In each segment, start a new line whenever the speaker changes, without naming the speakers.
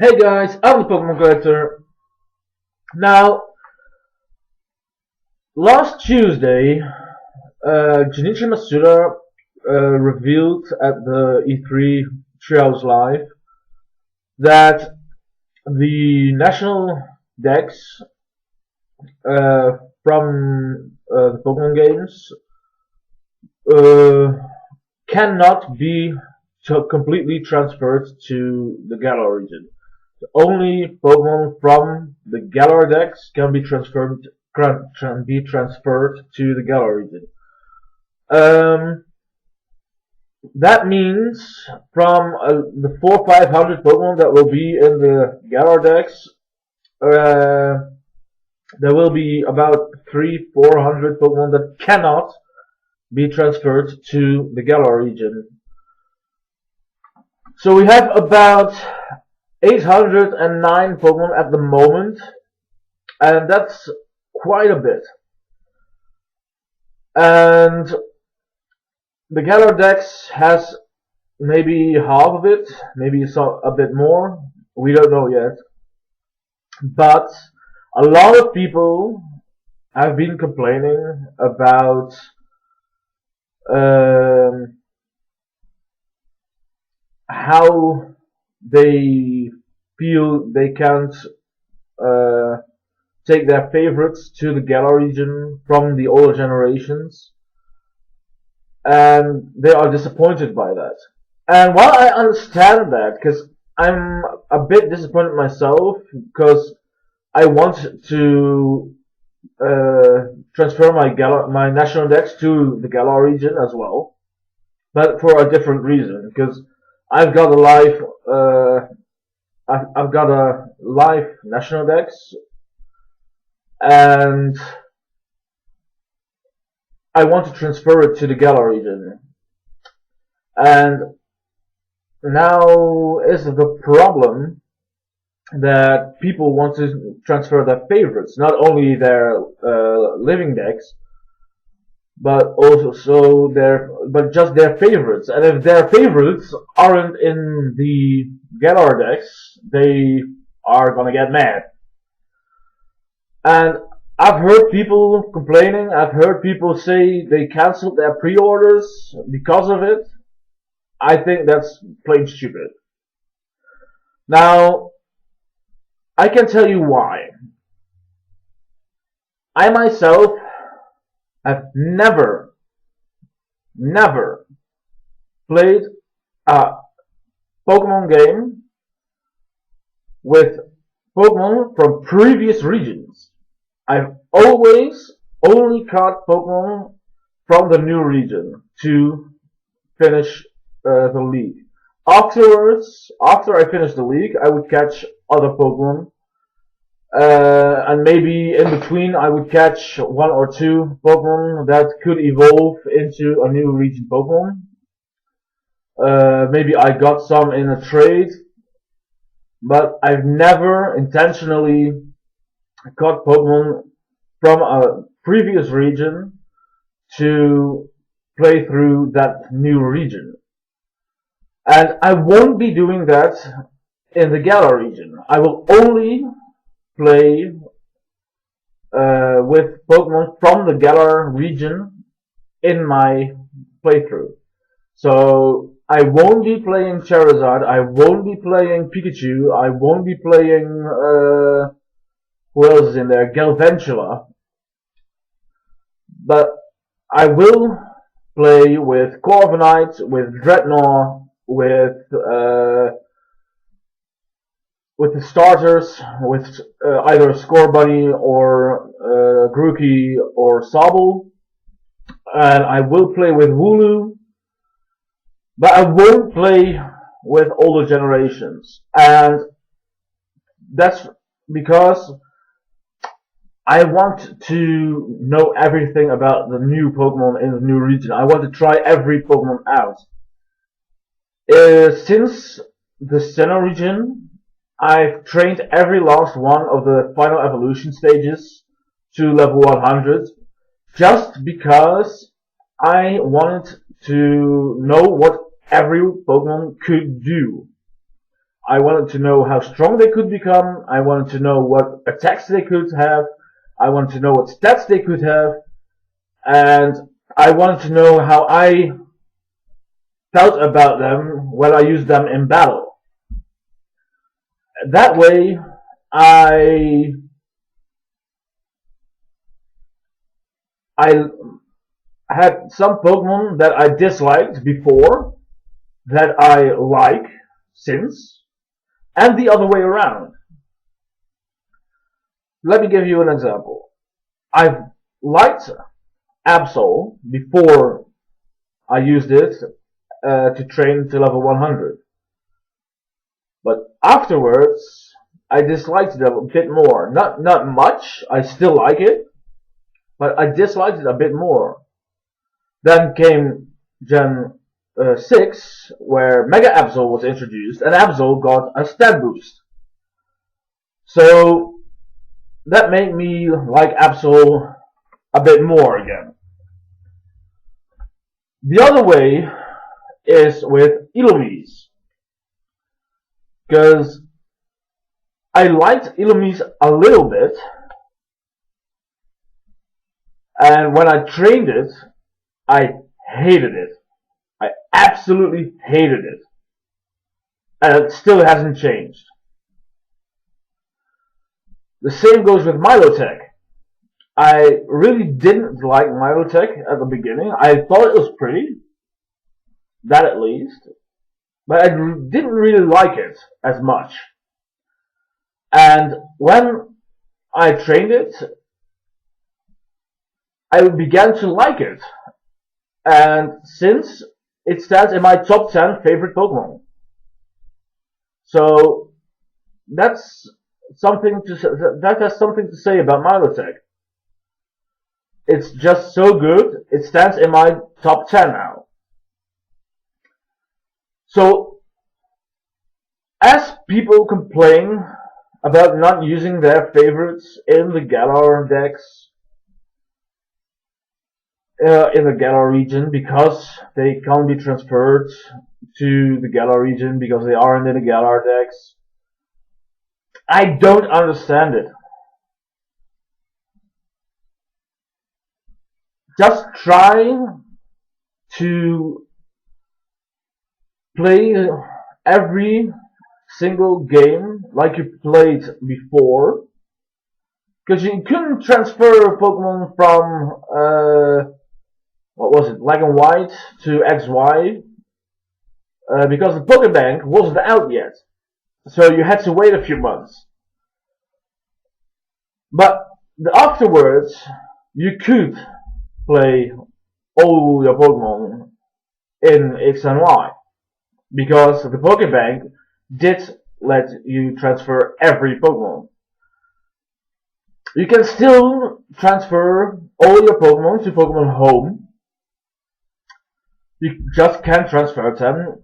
Hey guys, I'm the Pokemon Collector. Now, last Tuesday, Junichi Masuda revealed at the E3 Trials Live that the national decks uh, from the Pokemon games uh, cannot be completely transferred to the Galar region. Only Pokemon from the Galar decks can be transferred to the Galar region. Um, that means from the 400-500 Pokemon that will be in the Galar decks, uh, there will be about 300-400 Pokemon that cannot be transferred to the Galar region. So we have about 809 Pokemon at the moment, and that's quite a bit. And the Galar Dex has maybe half of it, maybe a bit more. We don't know yet. But a lot of people have been complaining about um, how they feel they can't uh, take their favorites to the Galar region from the older generations, and they are disappointed by that. And while I understand that, because I'm a bit disappointed myself, because I want to transfer my national decks to the Galar region as well, but for a different reason. Because I've got a live, I've got a live national decks, and I want to transfer it to the Galar region. And now is the problem that people want to transfer their favorites, not only their living decks, but also just their favorites. And if their favorites aren't in the Galar decks, they are gonna get mad. And I've heard people complaining. I've heard people say they canceled their pre-orders because of it. I think that's plain stupid. Now, I can tell you why. I myself have never played a Pokemon game with Pokemon from previous regions. I've always only caught Pokemon from the new region to finish the league. Afterwards, after I finished the league, I would catch other Pokemon, and maybe in between I would catch one or two Pokemon that could evolve into a new region Pokemon. Maybe I got some in a trade, but I've never intentionally caught Pokemon from a previous region to play through that new region. And I won't be doing that in the Galar region. I will only play with Pokemon from the Galar region in my playthrough. So I won't be playing Charizard, I won't be playing Pikachu, I won't be playing, who else is in there? Galvantula. But I will play with Corviknight, with Dreadnought, with the starters, with either Scorbunny or Grookey or Sobble. And I will play with Wooloo, but I won't play with older generations. And that's because I want to know everything about the new Pokemon in the new region. I want to try every Pokemon out. Since the Sinnoh region, I've trained every last one of the final evolution stages to level 100, just because I wanted to know what every Pokemon could do. I wanted to know how strong they could become. I wanted to know what attacks they could have. I wanted to know what stats they could have. And I wanted to know how I felt about them when I used them in battle. That way, I had some Pokemon that I disliked before that I like since, and the other way around. Let me give you an example. I've liked Absol before I used it to train to level 100. But afterwards, I disliked it a bit more. Not much. I still like it, but I disliked it a bit more. Then came Gen 6, where Mega Absol was introduced, and Absol got a stat boost. So that made me like Absol a bit more again. The other way is with Illumise, because I liked Illumise a little bit, and when I trained it, I hated it. I absolutely hated it. And it still hasn't changed. The same goes with Milotech. I really didn't like Milotech at the beginning. I thought it was pretty. That at least. But I didn't really like it as much. And when I trained it, I began to like it. And since it stands in my top 10 favorite Pokemon. So that's something that has something to say about Milotech. It's just so good, it stands in my top 10 now. So, as people complain about not using their favorites in the Galar decks, in the Galar region, because they can't be transferred to the Galar region because they aren't in the Galar decks, I don't understand it. Just try to play every single game like you played before, because you couldn't transfer Pokemon from what was it, Black and White to XY, because the Pokebank wasn't out yet, so you had to wait a few months. But afterwards, you could play all your Pokemon in X and Y, because the Pokebank did let you transfer every Pokemon. You can still transfer all your Pokemon to Pokemon Home. You just can't transfer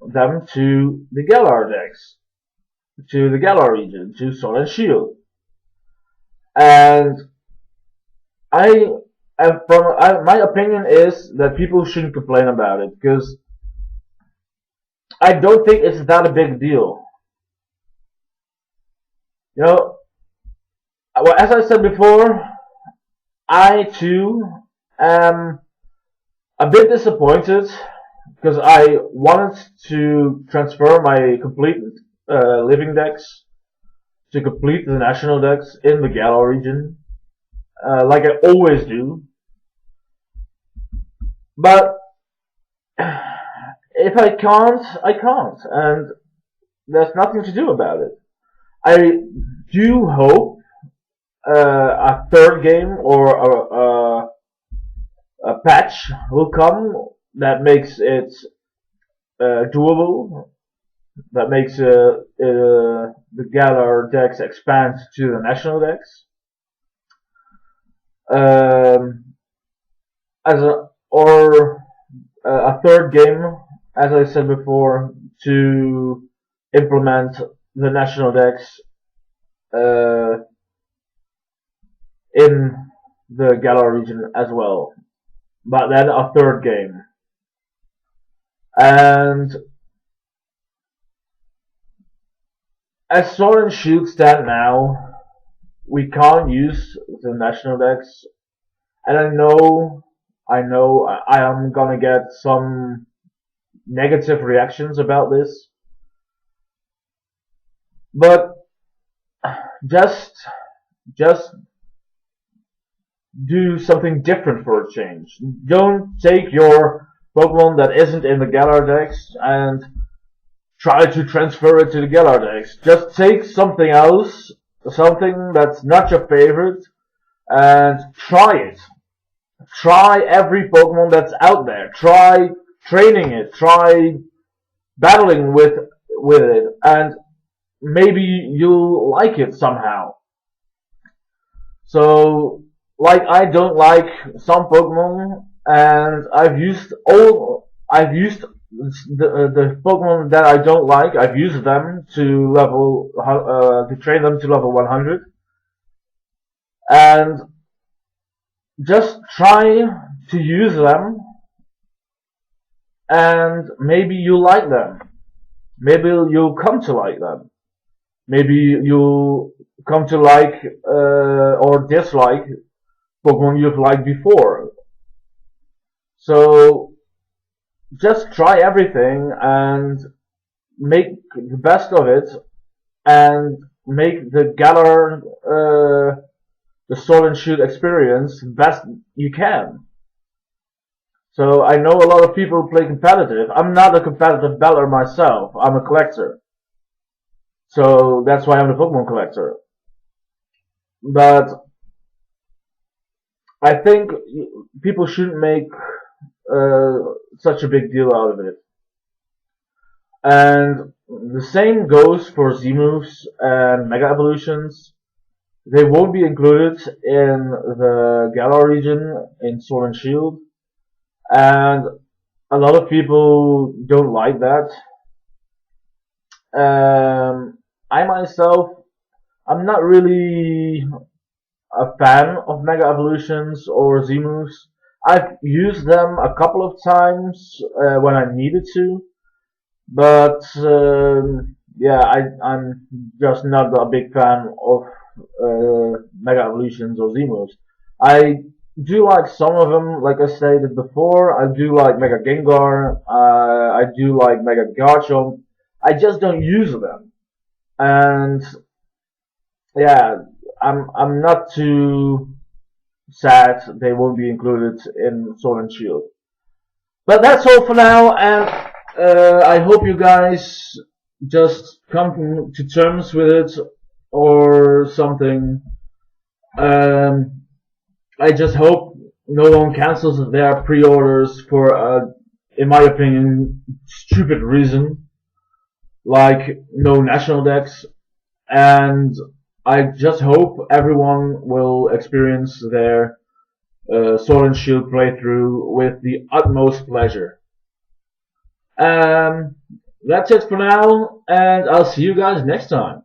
them to the Galar decks, to the Galar region, to Sword and Shield. And my opinion is that people shouldn't complain about it, because I don't think it's that a big deal. You know, well, as I said before, I too am a bit disappointed because I wanted to transfer my complete living decks to complete the national decks in the Galar region, like I always do. But if I can't, I can't, and there's nothing to do about it. I do hope a third game or a patch will come that makes it doable, that makes the Galar decks expand to the national decks. Or a third game, as I said before, to implement the national decks in the Galar region as well. But then a third game. And as Sword and Shield stand now, we can't use the national decks, and I am gonna get some negative reactions about this, but just just do something different for a change. Don't take your Pokemon that isn't in the Galar decks and try to transfer it to the Galar decks. Just take something else, something that's not your favorite, and try it. Try every Pokemon that's out there. Try training it. Try battling with it, and maybe you'll like it somehow. So, like, I don't like some Pokemon, and I've used the Pokemon that I don't like. I've used them to train them to level 100, and just try to use them, and maybe you like them. Maybe you'll come to like them. Maybe you'll come to like or dislike Pokemon you've liked before. So just try everything and make the best of it, and make the Galar, the Sword and Shield experience best you can. So I know a lot of people play competitive. I'm not a competitive battler myself. I'm a collector. So that's why I'm the Pokemon collector. But I think people shouldn't make such a big deal out of it. And the same goes for Z-moves and Mega Evolutions. They won't be included in the Galar region in Sword and Shield. And a lot of people don't like that. I myself, I'm not really a fan of Mega Evolutions or Z-moves. I've used them a couple of times when I needed to, but yeah, I'm just not a big fan of Mega Evolutions or Z-moves. I do like some of them, like I stated before. I do like Mega Gengar. I do like Mega Garchomp. I just don't use them, and yeah, I'm not too sad they won't be included in Sword and Shield. But that's all for now, and I hope you guys just come to terms with it or something. I just hope no one cancels their pre-orders for, in my opinion, stupid reason, like no national decks, and I just hope everyone will experience their Sword and Shield playthrough with the utmost pleasure. That's it for now, and I'll see you guys next time.